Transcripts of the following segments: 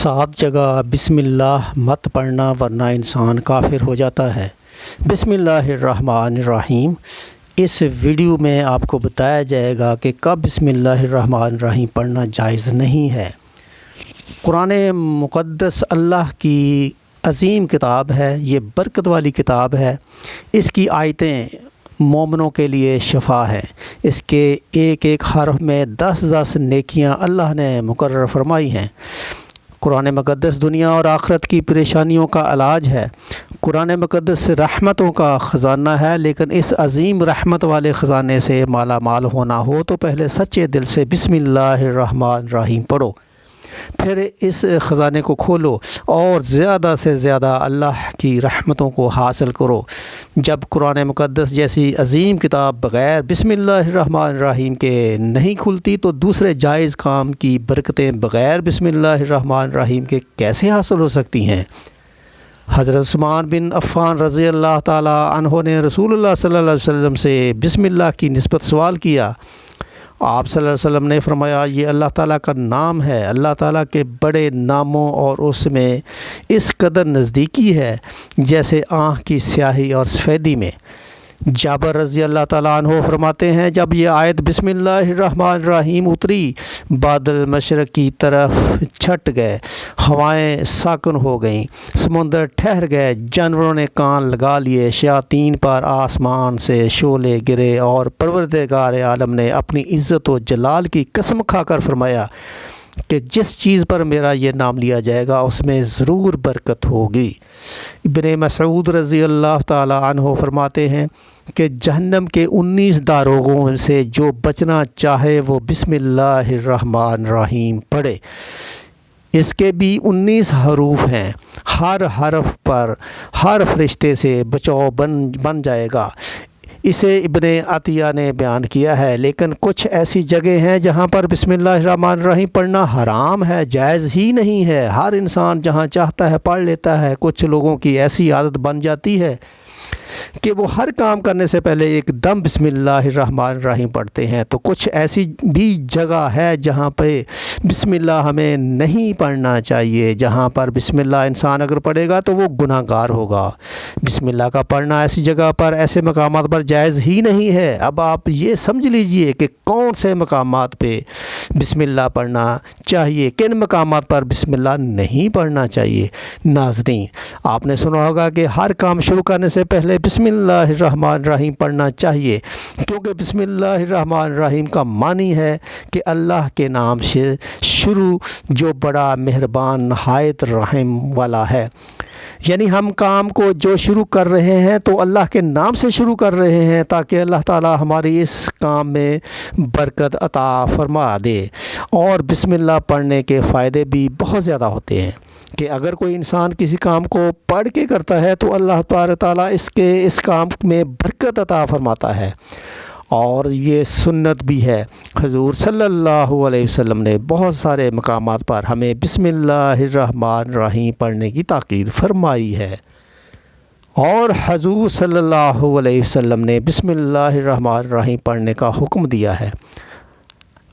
7 جگہ بسم اللہ مت پڑھنا ورنہ انسان کافر ہو جاتا ہے۔ بسم اللہ الرحمن الرحیم۔ اس ویڈیو میں آپ کو بتایا جائے گا کہ کب بسم اللہ الرحمن الرحیم پڑھنا جائز نہیں ہے۔ قرآن مقدس اللہ کی عظیم کتاب ہے، یہ برکت والی کتاب ہے۔ اس کی آیتیں مومنوں کے لیے شفا ہے۔ اس کے ایک ایک حرف میں 10 نیکیاں اللہ نے مقرر فرمائی ہیں۔ قرآن مقدس دنیا اور آخرت کی پریشانیوں کا علاج ہے۔ قرآن مقدس رحمتوں کا خزانہ ہے، لیکن اس عظیم رحمت والے خزانے سے مالا مال ہونا ہو تو پہلے سچے دل سے بسم اللہ الرحمن الرحیم پڑھو، پھر اس خزانے کو کھولو اور زیادہ سے زیادہ اللہ کی رحمتوں کو حاصل کرو۔ جب قرآن مقدس جیسی عظیم کتاب بغیر بسم اللہ الرحمن الرحیم کے نہیں کھلتی تو دوسرے جائز کام کی برکتیں بغیر بسم اللہ الرحمن الرحیم کے کیسے حاصل ہو سکتی ہیں؟ حضرت عثمان بن عفان رضی اللہ تعالی عنہ نے رسول اللہ صلی اللہ علیہ وسلم سے بسم اللہ کی نسبت سوال کیا۔ آپ صلی اللہ علیہ وسلم نے فرمایا، یہ اللہ تعالیٰ کا نام ہے، اللہ تعالیٰ کے بڑے ناموں اور اس میں اس قدر نزدیکی ہے جیسے آنکھ کی سیاہی اور سفیدی میں۔ جابر رضی اللہ تعالیٰ عنہ فرماتے ہیں، جب یہ آیت بسم اللہ الرحمن الرحیم اتری، بادل مشرق کی طرف چھٹ گئے، ہوائیں ساکن ہو گئیں، سمندر ٹھہر گئے، جانوروں نے کان لگا لیے، شیاطین پر آسمان سے شعلے گرے، اور پروردگار عالم نے اپنی عزت و جلال کی قسم کھا کر فرمایا کہ جس چیز پر میرا یہ نام لیا جائے گا اس میں ضرور برکت ہوگی۔ ابن مسعود رضی اللہ تعالی عنہ فرماتے ہیں کہ جہنم کے 19 داروغوں سے جو بچنا چاہے وہ بسم اللہ الرحمن الرحیم پڑھے۔ اس کے بھی 19 حروف ہیں، ہر حرف پر ہر فرشتے سے بچاؤ بن جائے گا۔ اسے ابن عطیہ نے بیان کیا ہے، لیکن کچھ ایسی جگہ ہیں جہاں پر بسم اللہ الرحمن الرحیم پڑھنا حرام ہے، جائز ہی نہیں ہے۔ ہر انسان جہاں چاہتا ہے پڑھ لیتا ہے۔ کچھ لوگوں کی ایسی عادت بن جاتی ہے کہ وہ ہر کام کرنے سے پہلے ایک دم بسم اللہ الرحمن الرحیم پڑھتے ہیں، تو کچھ ایسی بھی جگہ ہے جہاں پہ بسم اللہ ہمیں نہیں پڑھنا چاہیے۔ جہاں پر بسم اللہ انسان اگر پڑھے گا تو وہ گناہ گار ہوگا۔ بسم اللہ کا پڑھنا ایسی جگہ پر، ایسے مقامات پر جائز ہی نہیں ہے۔ اب آپ یہ سمجھ لیجئے کہ کون سے مقامات پہ بسم اللہ پڑھنا چاہیے، کن مقامات پر بسم اللہ نہیں پڑھنا چاہیے۔ ناظرین، آپ نے سنا ہوگا کہ ہر کام شروع کرنے سے پہلے بسم اللہ الرحمن الرحیم پڑھنا چاہیے، کیونکہ بسم اللہ الرحمن الرحیم کا معنی ہے کہ اللہ کے نام سے شروع جو بڑا مہربان نہایت رحم والا ہے۔ یعنی ہم کام کو جو شروع کر رہے ہیں تو اللہ کے نام سے شروع کر رہے ہیں، تاکہ اللہ تعالی ہماری اس کام میں برکت عطا فرما دے۔ اور بسم اللہ پڑھنے کے فائدے بھی بہت زیادہ ہوتے ہیں کہ اگر کوئی انسان کسی کام کو پڑھ کے کرتا ہے تو اللہ تعالیٰ اس کام میں برکت عطا فرماتا ہے۔ اور یہ سنت بھی ہے، حضور صلی اللہ علیہ وسلم نے بہت سارے مقامات پر ہمیں بسم اللہ الرحمن الرحیم پڑھنے کی تاکید فرمائی ہے، اور حضور صلی اللہ علیہ وسلم نے بسم اللہ الرحمن الرحیم پڑھنے کا حکم دیا ہے۔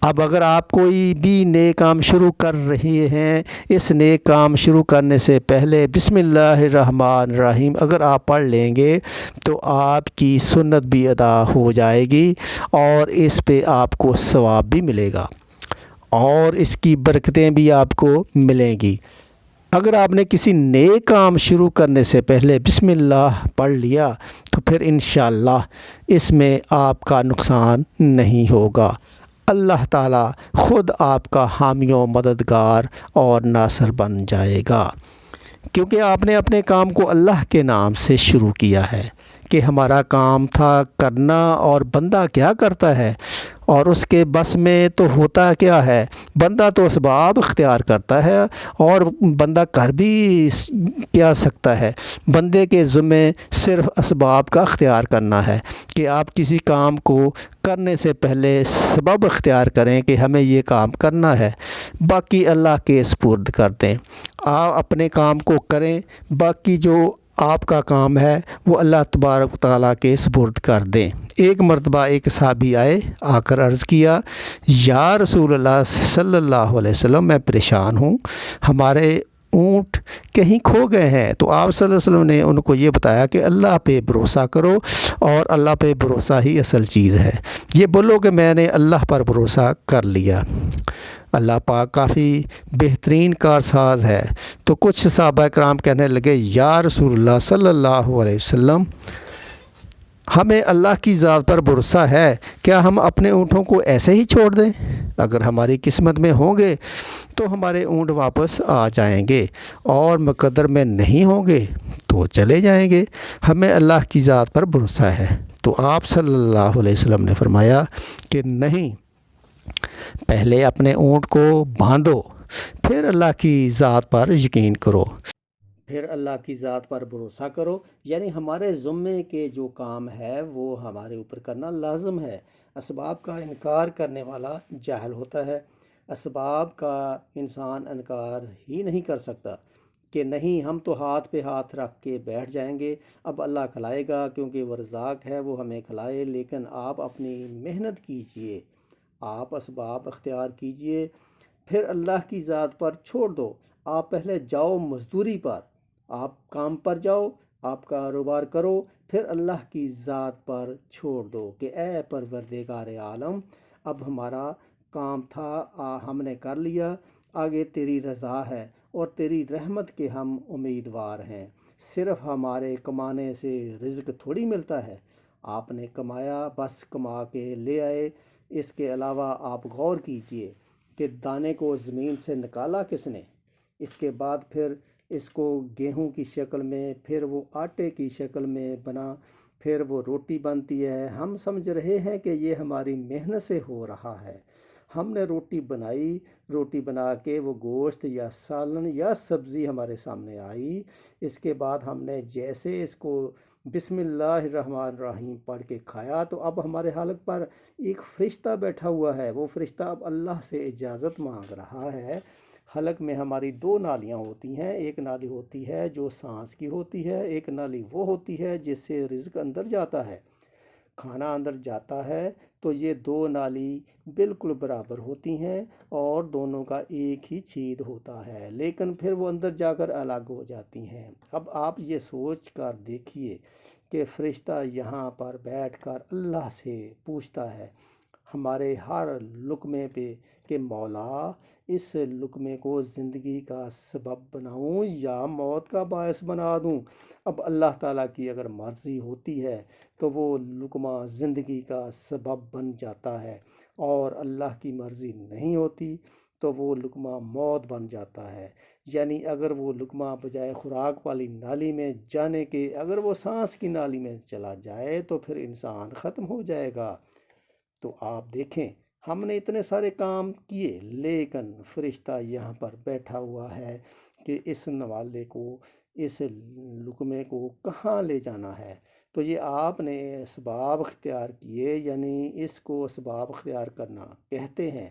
اب اگر آپ کوئی بھی نیک کام شروع کر رہے ہیں، اس نیک کام شروع کرنے سے پہلے بسم اللہ الرحمن الرحیم اگر آپ پڑھ لیں گے تو آپ کی سنت بھی ادا ہو جائے گی، اور اس پہ آپ کو ثواب بھی ملے گا، اور اس کی برکتیں بھی آپ کو ملیں گی۔ اگر آپ نے کسی نیک کام شروع کرنے سے پہلے بسم اللہ پڑھ لیا تو پھر انشاءاللہ اس میں آپ کا نقصان نہیں ہوگا۔ اللہ تعالیٰ خود آپ کا حامی و مددگار اور ناصر بن جائے گا، کیونکہ آپ نے اپنے کام کو اللہ کے نام سے شروع کیا ہے کہ ہمارا کام تھا کرنا، اور بندہ کیا کرتا ہے اور اس کے بس میں تو ہوتا کیا ہے، بندہ تو اسباب اختیار کرتا ہے، اور بندہ کر بھی کیا سکتا ہے، بندے کے ذمے صرف اسباب کا اختیار کرنا ہے کہ آپ کسی کام کو کرنے سے پہلے سبب اختیار کریں کہ ہمیں یہ کام کرنا ہے، باقی اللہ کے سپرد کر دیں۔ آپ اپنے کام کو کریں، باقی جو آپ کا کام ہے وہ اللہ تبارک و تعالیٰ کے سپرد کر دیں۔ ایک مرتبہ ایک صحابی آئے، آ کر عرض کیا، یا رسول اللہ صلی اللہ علیہ وسلم، میں پریشان ہوں، ہمارے اونٹ کہیں کھو گئے ہیں۔ تو آپ صلی اللہ علیہ وسلم نے ان کو یہ بتایا کہ اللہ پہ بھروسہ کرو، اور اللہ پہ بھروسہ ہی اصل چیز ہے۔ یہ بولو کہ میں نے اللہ پر بھروسہ کر لیا۔ اللہ پاک کافی بہترین کارساز ہے۔ تو کچھ صحابہ کرام کہنے لگے، یا رسول اللہ صلی اللہ علیہ وسلم، ہمیں اللہ کی ذات پر بھروسہ ہے، کیا ہم اپنے اونٹوں کو ایسے ہی چھوڑ دیں؟ اگر ہماری قسمت میں ہوں گے تو ہمارے اونٹ واپس آ جائیں گے، اور مقدر میں نہیں ہوں گے تو چلے جائیں گے۔ ہمیں اللہ کی ذات پر بھروسہ ہے۔ تو آپ صلی اللہ علیہ وسلم نے فرمایا کہ نہیں، پہلے اپنے اونٹ کو باندھو، پھر اللہ کی ذات پر یقین کرو، پھر اللہ کی ذات پر بھروسہ کرو۔ یعنی ہمارے ذمے کے جو کام ہے وہ ہمارے اوپر کرنا لازم ہے۔ اسباب کا انکار کرنے والا جاہل ہوتا ہے۔ اسباب کا انسان انکار ہی نہیں کر سکتا کہ نہیں، ہم تو ہاتھ پہ ہاتھ رکھ کے بیٹھ جائیں گے، اب اللہ کھلائے گا کیونکہ وہ رزاق ہے، وہ ہمیں کھلائے۔ لیکن آپ اپنی محنت کیجئے، آپ اسباب اختیار کیجئے، پھر اللہ کی ذات پر چھوڑ دو۔ آپ پہلے جاؤ مزدوری پر، آپ کام پر جاؤ، آپ کاروبار کرو، پھر اللہ کی ذات پر چھوڑ دو کہ اے پروردگار عالم، اب ہمارا کام تھا، ہم نے کر لیا، آگے تیری رضا ہے اور تیری رحمت کے ہم امیدوار ہیں۔ صرف ہمارے کمانے سے رزق تھوڑی ملتا ہے۔ آپ نے کمایا، بس کما کے لے آئے۔ اس کے علاوہ آپ غور کیجئے کہ دانے کو زمین سے نکالا کس نے، اس کے بعد پھر اس کو گیہوں کی شکل میں، پھر وہ آٹے کی شکل میں بنا، پھر وہ روٹی بنتی ہے۔ ہم سمجھ رہے ہیں کہ یہ ہماری محنت سے ہو رہا ہے۔ ہم نے روٹی بنائی، روٹی بنا کے وہ گوشت یا سالن یا سبزی ہمارے سامنے آئی، اس کے بعد ہم نے جیسے اس کو بسم اللہ الرحمن الرحیم پڑھ کے کھایا، تو اب ہمارے حلق پر ایک فرشتہ بیٹھا ہوا ہے۔ وہ فرشتہ اب اللہ سے اجازت مانگ رہا ہے۔ حلق میں ہماری دو نالیاں ہوتی ہیں، ایک نالی ہوتی ہے جو سانس کی ہوتی ہے، ایک نالی وہ ہوتی ہے جس سے رزق اندر جاتا ہے، کھانا اندر جاتا ہے۔ تو یہ دو نالی بالکل برابر ہوتی ہیں اور دونوں کا ایک ہی چھید ہوتا ہے، لیکن پھر وہ اندر جا کر الگ ہو جاتی ہیں۔ اب آپ یہ سوچ کر دیکھیے کہ فرشتہ یہاں پر بیٹھ کر اللہ سے پوچھتا ہے ہمارے ہر لقمے پہ کہ مولا، اس لقمے کو زندگی کا سبب بناؤں یا موت کا باعث بنا دوں؟ اب اللہ تعالیٰ کی اگر مرضی ہوتی ہے تو وہ لقمہ زندگی کا سبب بن جاتا ہے، اور اللہ کی مرضی نہیں ہوتی تو وہ لقمہ موت بن جاتا ہے۔ یعنی اگر وہ لقمہ بجائے خوراک والی نالی میں جانے کے اگر وہ سانس کی نالی میں چلا جائے تو پھر انسان ختم ہو جائے گا۔ تو آپ دیکھیں، ہم نے اتنے سارے کام کیے، لیکن فرشتہ یہاں پر بیٹھا ہوا ہے کہ اس نوالے کو، اس لقمے کو کہاں لے جانا ہے۔ تو یہ آپ نے اسباب اختیار کیے، یعنی اس کو اسباب اختیار کرنا کہتے ہیں،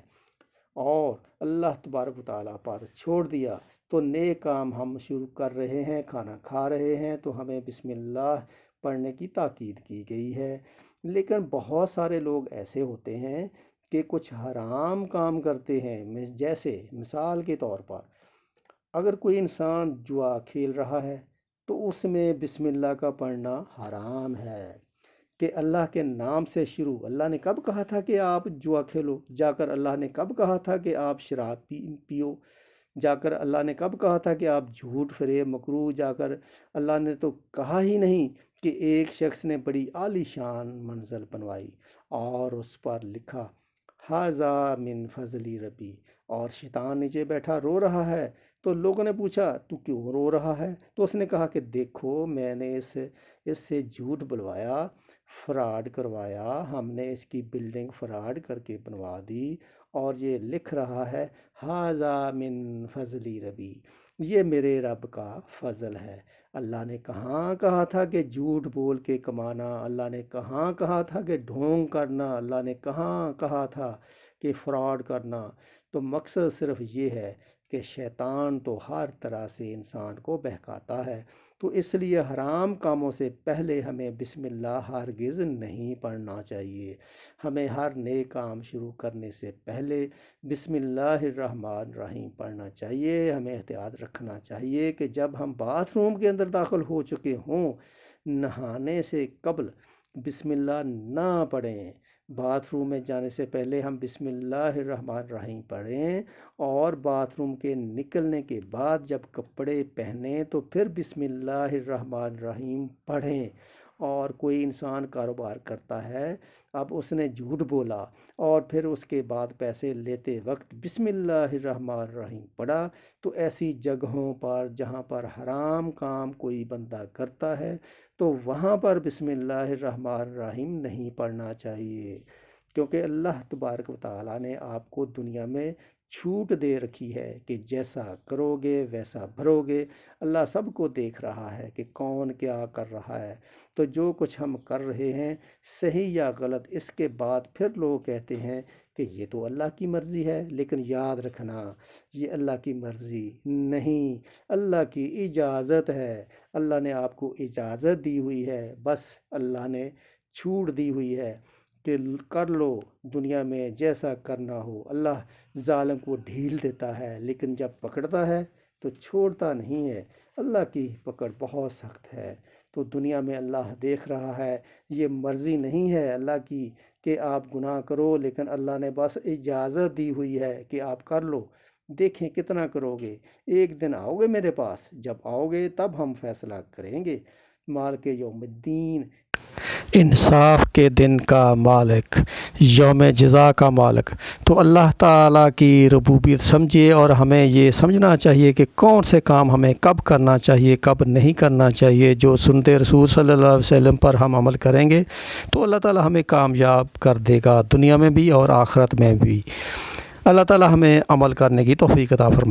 اور اللہ تبارک و تعالیٰ پر چھوڑ دیا۔ تو نیک کام ہم شروع کر رہے ہیں، کھانا کھا رہے ہیں تو ہمیں بسم اللہ پڑھنے کی تاکید کی گئی ہے۔ لیکن بہت سارے لوگ ایسے ہوتے ہیں کہ کچھ حرام کام کرتے ہیں، جیسے مثال کے طور پر اگر کوئی انسان جوا کھیل رہا ہے تو اس میں بسم اللہ کا پڑھنا حرام ہے، کہ اللہ کے نام سے شروع۔ اللہ نے کب کہا تھا کہ آپ جوا کھیلو؟ جا کر اللہ نے کب کہا تھا کہ آپ شراب پیو؟ جا کر اللہ نے کب کہا تھا کہ آپ جھوٹ فریب مکروہ؟ جا کر اللہ نے تو کہا ہی نہیں کہ ایک شخص نے بڑی عالی شان منزل بنوائی اور اس پر لکھا ھذا من فضل ربی، اور شیطان نیچے بیٹھا رو رہا ہے۔ تو لوگوں نے پوچھا تو کیوں رو رہا ہے؟ تو اس نے کہا کہ دیکھو، میں نے اس سے جھوٹ بلوایا، فراڈ کروایا، ہم نے اس کی بلڈنگ فراڈ کر کے بنوا دی، اور یہ لکھ رہا ہے ھذا من فضل ربی، یہ میرے رب کا فضل ہے۔ اللہ نے کہاں کہا تھا کہ جھوٹ بول کے کمانا؟ اللہ نے کہاں کہا تھا کہ ڈھونگ کرنا؟ اللہ نے کہاں کہا تھا کہ فراڈ کرنا؟ تو مقصد صرف یہ ہے کہ شیطان تو ہر طرح سے انسان کو بہکاتا ہے، تو اس لیے حرام کاموں سے پہلے ہمیں بسم اللہ ہرگز نہیں پڑھنا چاہیے۔ ہمیں ہر نیک کام شروع کرنے سے پہلے بسم اللہ الرحمن الرحیم پڑھنا چاہیے۔ ہمیں احتیاط رکھنا چاہیے کہ جب ہم باتھ روم کے اندر داخل ہو چکے ہوں، نہانے سے قبل بسم اللہ نہ پڑھیں۔ باتھ روم میں جانے سے پہلے ہم بسم اللہ الرحمن الرحیم پڑھیں، اور باتھ روم کے نکلنے کے بعد جب کپڑے پہنیں تو پھر بسم اللہ الرحمن الرحیم پڑھیں۔ اور کوئی انسان کاروبار کرتا ہے، اب اس نے جھوٹ بولا اور پھر اس کے بعد پیسے لیتے وقت بسم اللہ الرحمن الرحیم پڑھا، تو ایسی جگہوں پر جہاں پر حرام کام کوئی بندہ کرتا ہے تو وہاں پر بسم اللہ الرحمن الرحیم نہیں پڑھنا چاہیے، کیونکہ اللہ تبارک و تعالیٰ نے آپ کو دنیا میں چھوٹ دے رکھی ہے کہ جیسا کرو گے ویسا بھرو گے۔ اللہ سب کو دیکھ رہا ہے کہ کون کیا کر رہا ہے، تو جو کچھ ہم کر رہے ہیں صحیح یا غلط، اس کے بعد پھر لوگ کہتے ہیں کہ یہ تو اللہ کی مرضی ہے، لیکن یاد رکھنا یہ اللہ کی مرضی نہیں، اللہ کی اجازت ہے۔ اللہ نے آپ کو اجازت دی ہوئی ہے، بس اللہ نے چھوٹ دی ہوئی ہے کہ کر لو دنیا میں جیسا کرنا ہو۔ اللہ ظالم کو ڈھیل دیتا ہے، لیکن جب پکڑتا ہے تو چھوڑتا نہیں ہے۔ اللہ کی پکڑ بہت سخت ہے، تو دنیا میں اللہ دیکھ رہا ہے۔ یہ مرضی نہیں ہے اللہ کی کہ آپ گناہ کرو، لیکن اللہ نے بس اجازت دی ہوئی ہے کہ آپ کر لو، دیکھیں کتنا کرو گے۔ ایک دن آؤ گے میرے پاس، جب آؤ گے تب ہم فیصلہ کریں گے۔ مالک یوم الدین، انصاف کے دن کا مالک، یوم جزا کا مالک، تو اللہ تعالیٰ کی ربوبیت سمجھے، اور ہمیں یہ سمجھنا چاہیے کہ کون سے کام ہمیں کب کرنا چاہیے کب نہیں کرنا چاہیے۔ جو سنت رسول صلی اللہ علیہ وسلم پر ہم عمل کریں گے تو اللہ تعالیٰ ہمیں کامیاب کر دے گا، دنیا میں بھی اور آخرت میں بھی۔ اللہ تعالیٰ ہمیں عمل کرنے کی توفیق عطا فرمائے۔